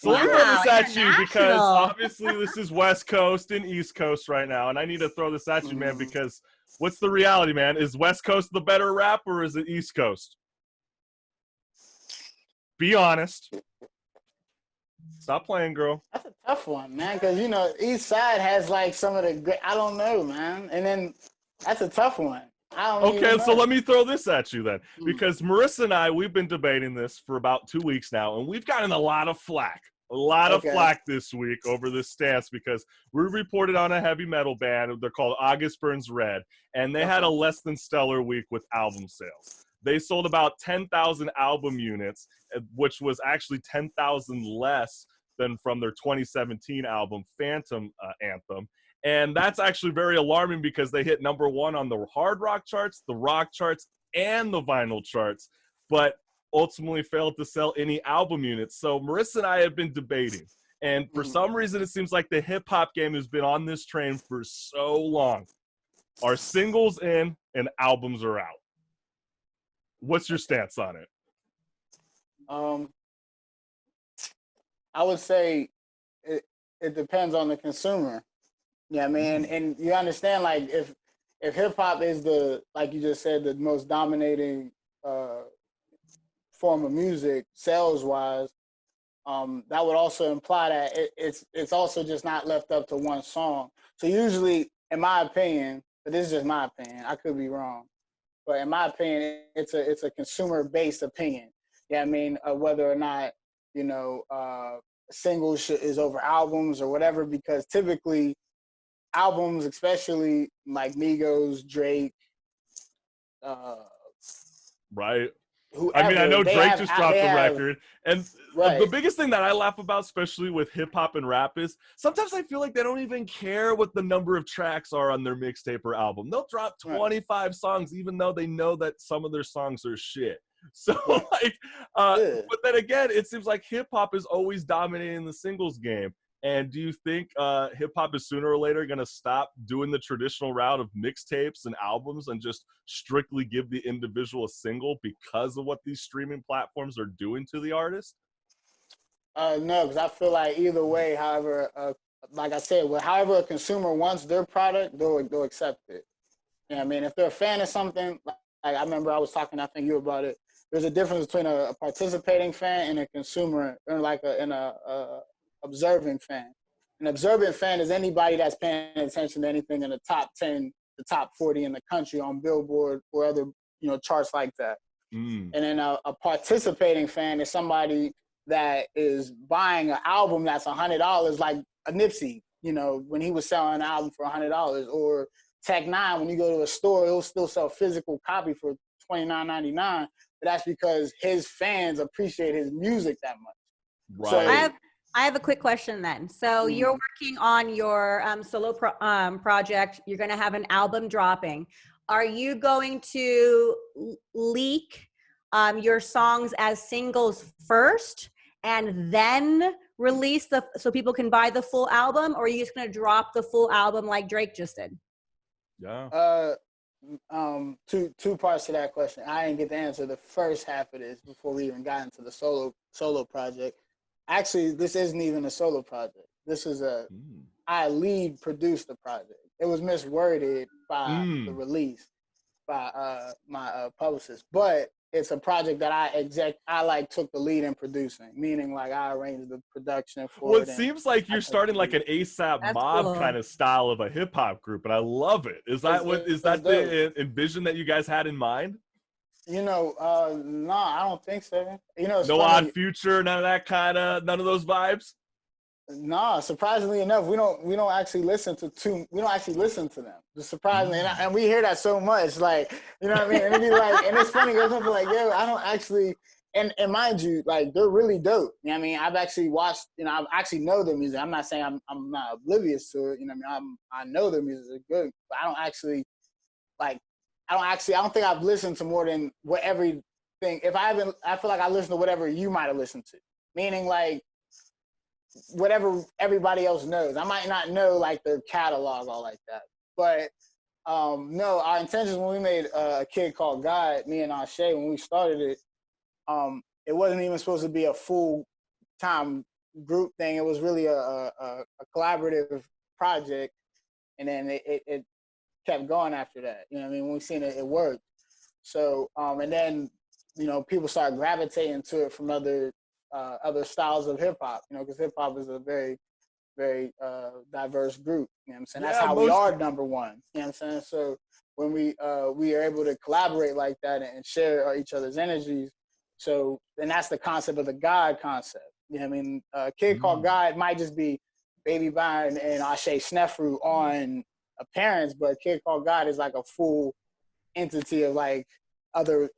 So let me throw this at you because international. obviously this is West Coast and East Coast right now, and I need to throw this at you, man, because what's the reality, man? Is West Coast the better rap or is it East Coast? Be honest. Stop playing, girl. That's a tough one, man, because, you know, East Side has, like, some of the great, I don't know, man. And then that's a tough one. Okay, so let me throw this at you then, because Marissa and I, we've been debating this for about 2 weeks now, and we've gotten a lot of flack. This week over this stance because we reported on a heavy metal band. They're called August Burns Red, and they had a less than stellar week with album sales. They sold about 10,000 album units, which was actually 10,000 less than from their 2017 album, Phantom Anthem. And that's actually very alarming because they hit #1 on the hard rock charts, the rock charts, and the vinyl charts, but ultimately failed to sell any album units. So Marissa and I have been debating. And for some reason, it seems like the hip-hop game has been on this train for so long. Are singles in and albums are out? What's your stance on it? I would say it depends on the consumer. Yeah, man, and you understand, like, if hip hop is the, like you just said, the most dominating form of music sales wise, that would also imply that it's also just not left up to one song. So usually, in my opinion, but this is just my opinion, I could be wrong, but in my opinion, it's a consumer based opinion. Yeah, I mean, whether or not, you know, singles is over albums or whatever, because typically albums, especially like Migos, Drake, right. Whoever, I mean, I know Drake just dropped the record, and the biggest thing that I laugh about, especially with hip hop and rap, is sometimes I feel like they don't even care what the number of tracks are on their mixtape or album. They'll drop 25 songs, even though they know that some of their songs are shit. So, like, but then again, it seems like hip hop is always dominating the singles game. And do you think hip hop is sooner or later going to stop doing the traditional route of mixtapes and albums and just strictly give the individual a single because of what these streaming platforms are doing to the artist? No, because I feel like either way, however, like I said, however a consumer wants their product, they'll accept it. You know what I mean? If they're a fan of something, like I remember I was talking, I think you about it. There's a difference between a participating fan and a consumer, and like an observing fan. An observant fan is anybody that's paying attention to anything in the top 10, the top 40 in the country on Billboard or other, you know, charts like that. And then a participating fan is somebody that is buying an album that's $100, like a Nipsey, you know, when he was selling an album for $100, or Tech Nine, when you go to a store, it'll still sell physical copy for $29.99, but that's because his fans appreciate his music that much. Right. So, I have a quick question then. So you're working on your solo project. You're going to have an album dropping. Are you going to leak your songs as singles first and then release so people can buy the full album, or are you just going to drop the full album like Drake just did? Yeah. Two parts to that question. I didn't get to answer the first half of this before we even got into the solo project. Actually, this isn't even a solo project. This is I lead produced the project. It was misworded by the release by my publicist, but it's a project that I like took the lead in producing, meaning like I arranged the production for it. Well, it seems like you're starting like an ASAP Mob kind of style of a hip hop group, and I love it. Is that the envision that you guys had in mind? You know, no, I don't think so. You know, no funny. Odd Future, none of those vibes. Nah, surprisingly enough, we don't actually listen to them. Surprisingly, and we hear that so much, like, you know what I mean? And it'd be like, and it's funny because I'm like, yo, I don't actually, and mind you, like, they're really dope. You know what I mean? I've actually watched, you know, I actually know their music. I'm not saying I'm not oblivious to it. You know what I mean? I know their music is good, but I don't think I've listened to more than what everything. I feel like I listen to whatever you might have listened to. Meaning, like, whatever everybody else knows. I might not know like their catalog all like that, but no, our intentions when we made A Kid Called God, me and Ashe, when we started it, it wasn't even supposed to be a full-time group thing. It was really a collaborative project, and then it kept going after that. You know what I mean? When we seen it, it worked. So, and then, you know, people started gravitating to it from other styles of hip hop, you know, because hip hop is a very, very diverse group. You know what I'm saying? That's how we are number one. You know what I'm saying? So when we are able to collaborate like that and share each other's energies, so and that's the concept of the God concept. You know what I mean? Kid Called God might just be Baby Byron and Ashe Snefru on appearance, but Kid Called God is like a full entity of like other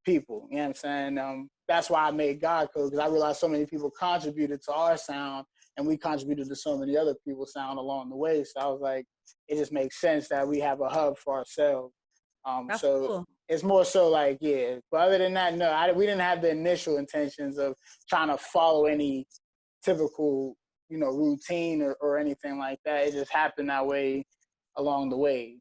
people. You know what I'm saying? That's why I made God Code, because I realized so many people contributed to our sound, and we contributed to so many other people's sound along the way. So I was like, it just makes sense that we have a hub for ourselves. That's so cool. It's more so like, yeah. But other than that, no, we didn't have the initial intentions of trying to follow any typical, you know, routine or anything like that. It just happened that way along the way.